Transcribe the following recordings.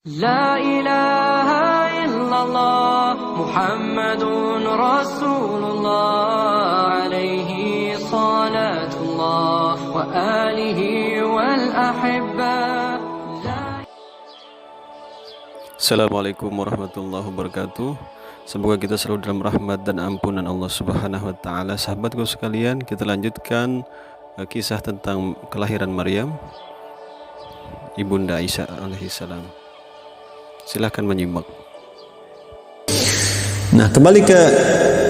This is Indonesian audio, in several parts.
La ilaha illallah Muhammadun Rasulullah alaihi salatullah wa alihi wal ahibba. Assalamualaikum warahmatullahi wabarakatuh. Semoga kita selalu dalam rahmat dan ampunan Allah Subhanahu wa taala. Sahabatku sekalian, kita lanjutkan kisah tentang kelahiran Maryam, Ibunda Isa alaihissalam. Silahkan menyimak. Nah, kembali ke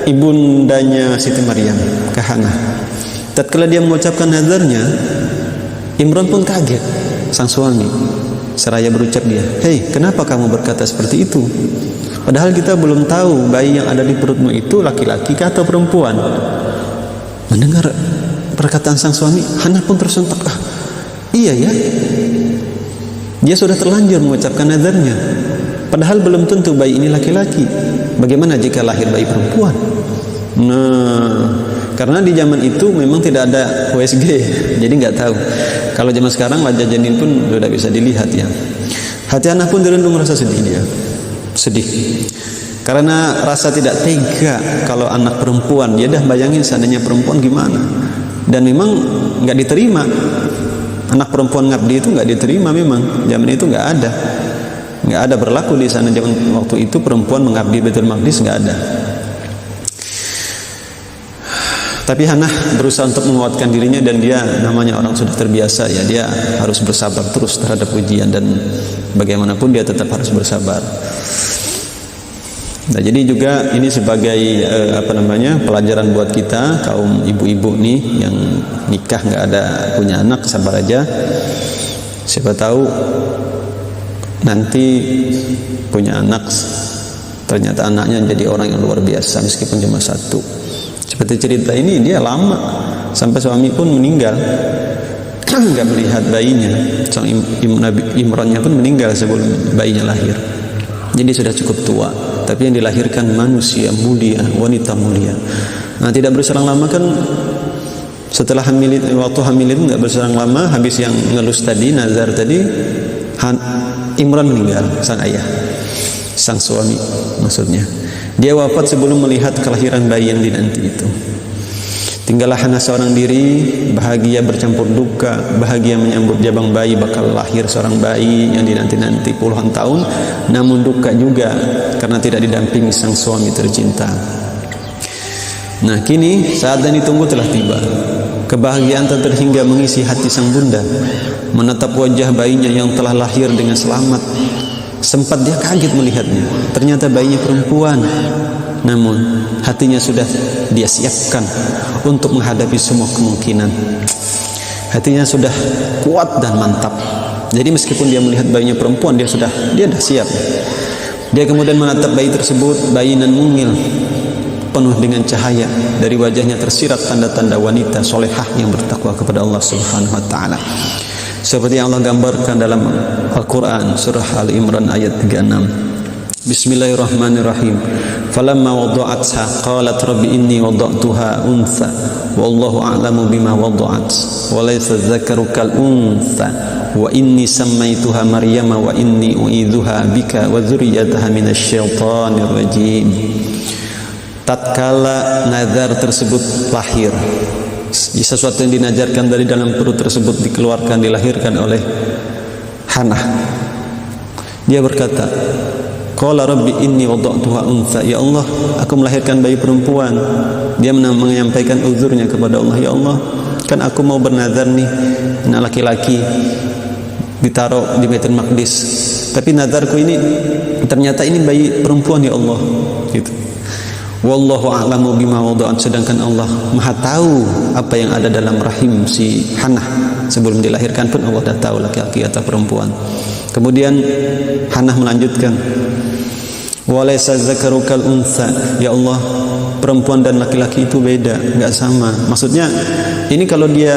ibundanya Siti Maryam, ke Hana. Tatkala dia mengucapkan nazarnya, Imran pun kaget, sang suami. Seraya berucap dia, "Hei, kenapa kamu berkata seperti itu? Padahal kita belum tahu bayi yang ada di perutmu itu laki-laki atau perempuan." Mendengar perkataan sang suami, Hana pun tersentak. Iya ya, dia sudah terlanjur mengucapkan nazarnya. Padahal belum tentu bayi ini laki-laki. Bagaimana jika lahir bayi perempuan? Nah, karena di zaman itu memang tidak ada USG, jadi nggak tahu. Kalau zaman sekarang wajah janin pun sudah bisa dilihat ya. Hati anak pun dirundung rasa sedih dia. Sedih. Karena rasa tidak tega kalau anak perempuan. Dia dah bayangin seandainya perempuan gimana. Dan memang nggak diterima. Anak perempuan ngabdi itu nggak diterima memang. Zaman itu nggak ada berlaku di sana. Zaman waktu itu perempuan mengabdi Baitul Maqdis nggak ada. Tapi Hana berusaha untuk menguatkan dirinya, dan dia namanya orang sudah terbiasa ya, dia harus bersabar terus terhadap ujian, dan bagaimanapun dia tetap harus bersabar. Nah, jadi juga ini sebagai pelajaran buat kita kaum ibu-ibu nih yang nikah nggak ada punya anak, sabar aja. Siapa tahu nanti punya anak, ternyata anaknya jadi orang yang luar biasa meskipun cuma satu. Seperti cerita ini, dia lama sampai suami pun meninggal, nggak melihat bayinya. Sang Imrannya pun meninggal sebelum bayinya lahir. Jadi sudah cukup tua, tapi yang dilahirkan manusia mulia, wanita mulia. Nah, tidak berselang lama kan, setelah waktu hamil itu nggak berselang lama, habis yang ngelus tadi, nazar tadi, Imran meninggal, sang ayah, sang suami maksudnya. Dia wafat sebelum melihat kelahiran bayi yang dinanti itu. Tinggallah Hana seorang diri, bahagia bercampur duka, bahagia menyambut jabang bayi bakal lahir seorang bayi yang dinanti-nanti puluhan tahun, namun duka juga karena tidak didampingi sang suami tercinta. Nah, kini saat yang ditunggu telah tiba. Kebahagiaan tak terhingga mengisi hati sang bunda, menatap wajah bayinya yang telah lahir dengan selamat. Sempat dia kaget melihatnya, ternyata bayinya perempuan. Namun hatinya sudah dia siapkan untuk menghadapi semua kemungkinan. Hatinya sudah kuat dan mantap. Jadi meskipun dia melihat bayinya perempuan, dia sudah siap. Dia kemudian menatap bayi tersebut, bayi nan mungil, penuh dengan cahaya. Dari wajahnya tersirat tanda-tanda wanita solehah yang bertakwa kepada Allah Subhanahu wa taala. Seperti yang Allah gambarkan dalam Al-Quran surah Al-Imran ayat 36. Bismillahirrahmanirrahim. Falamma wada'atha qalat rabbi inni wada'tuha untha wallahu a'lamu bima wada'at wa laysa dzakaru kal untha wa inni sammaituha Maryama wa inni u'idzuha bika wa dzurriyyataha minasyaitonir rajim. Tatkala nazar tersebut lahir, sesuatu yang dinajarkan dari dalam perut tersebut dikeluarkan, dilahirkan oleh Hana. Dia berkata, qala rabbi inni wada'tuha untha, ya Allah, aku melahirkan bayi perempuan. Dia menyampaikan uzurnya kepada Allah, ya Allah, kan aku mau bernazar nih, anak laki-laki ditaruh di Baitul Maqdis, tapi nazarku ini ternyata ini bayi perempuan, ya Allah, gitu. Wallahu a'lamu bima wada'at, sedangkan Allah Maha tahu apa yang ada dalam rahim si Hana. Sebelum dilahirkan pun Allah dah tahu laki-laki atau perempuan. Kemudian Hana melanjutkan, walaysa dzakaru kal untha, ya Allah, perempuan dan laki-laki itu beda, enggak sama. Maksudnya ini kalau dia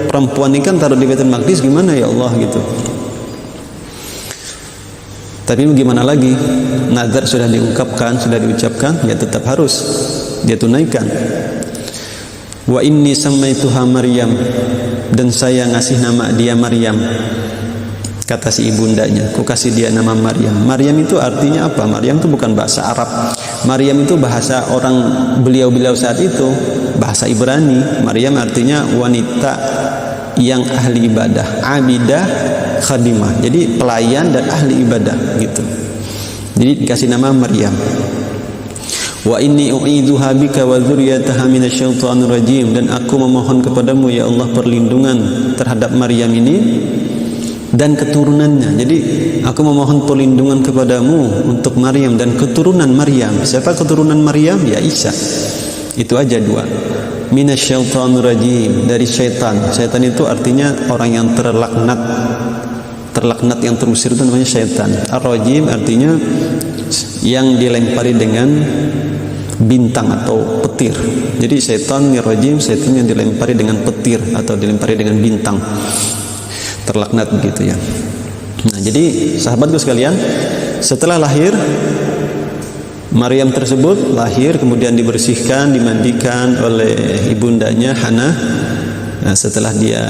perempuan ini kan taruh di Baitul Maqdis, gimana ya Allah gitu. Tapi gimana lagi, nazar sudah diungkapkan, sudah diucapkan, ya tetap harus dia tunaikan. Wa inni sammaituha Maryam, dan saya ngasih nama dia Maryam. Kata si ibundanya, ku kasih dia nama Maryam. Maryam itu artinya apa? Maryam itu bukan bahasa Arab. Maryam itu bahasa orang beliau-beliau saat itu, bahasa Ibrani. Maryam artinya wanita yang ahli ibadah, abidah, khadimah. Jadi pelayan dan ahli ibadah gitu. Jadi dikasih nama Maryam. Wa inni u'idzuha bika wa dzurriyyataha minasyaitonir rajim, dan aku memohon kepadamu ya Allah perlindungan terhadap Maryam ini dan keturunannya. Jadi aku memohon perlindungan kepadamu untuk Maryam dan keturunan Maryam. Siapa keturunan Maryam? Ya Isa. Itu aja dua. Minasyaitonir rajim, dari syaitan. Syaitan itu artinya orang yang terlaknat. Terlaknat yang terusir itu namanya syaitan. Ar-rajim artinya yang dilempari dengan bintang atau petir. Jadi syaitan rajim, syaitan yang dilempari dengan petir atau dilempari dengan bintang. Terlaknat begitu ya. Nah, jadi sahabatku sekalian, setelah lahir Maryam tersebut lahir, kemudian dibersihkan, dimandikan oleh ibundanya Hana. Nah, setelah dia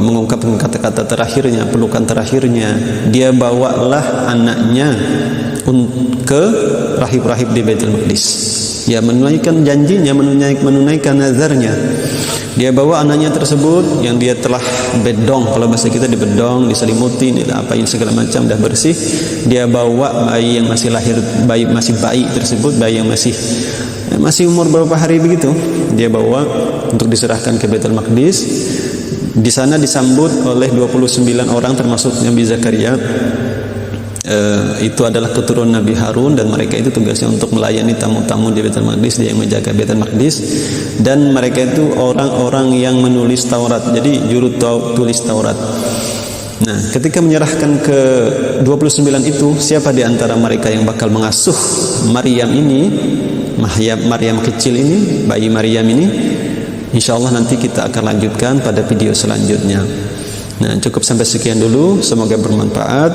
mengungkapkan kata-kata terakhirnya, pelukan terakhirnya, dia bawalah anaknya ke rahib-rahib di Baitul Maqdis. Ya, menunaikan janjinya, menunaikan nazarnya. Dia bawa anaknya tersebut yang dia telah bedong, kalau bahasa kita dibedong, diselimuti, apain segala macam, dah bersih. Dia bawa bayi yang masih lahir, masih bayi tersebut, bayi yang masih umur berapa hari begitu, dia bawa untuk diserahkan ke Baitul Maqdis. Di sana disambut oleh 29 orang termasuk Nabi Zakaria. Itu adalah keturunan Nabi Harun, dan mereka itu tugasnya untuk melayani tamu-tamu di Baitul Maqdis. Dia yang menjaga Baitul Maqdis, dan mereka itu orang-orang yang menulis Taurat, jadi juru tulis Taurat. Nah, ketika menyerahkan ke 29 itu, siapa di antara mereka yang bakal mengasuh Maryam ini, Maryam kecil ini, bayi Maryam ini? Insyaallah nanti kita akan lanjutkan pada video selanjutnya. Nah, cukup sampai sekian dulu, semoga bermanfaat.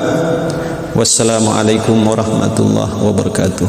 Wassalamualaikum warahmatullahi wabarakatuh.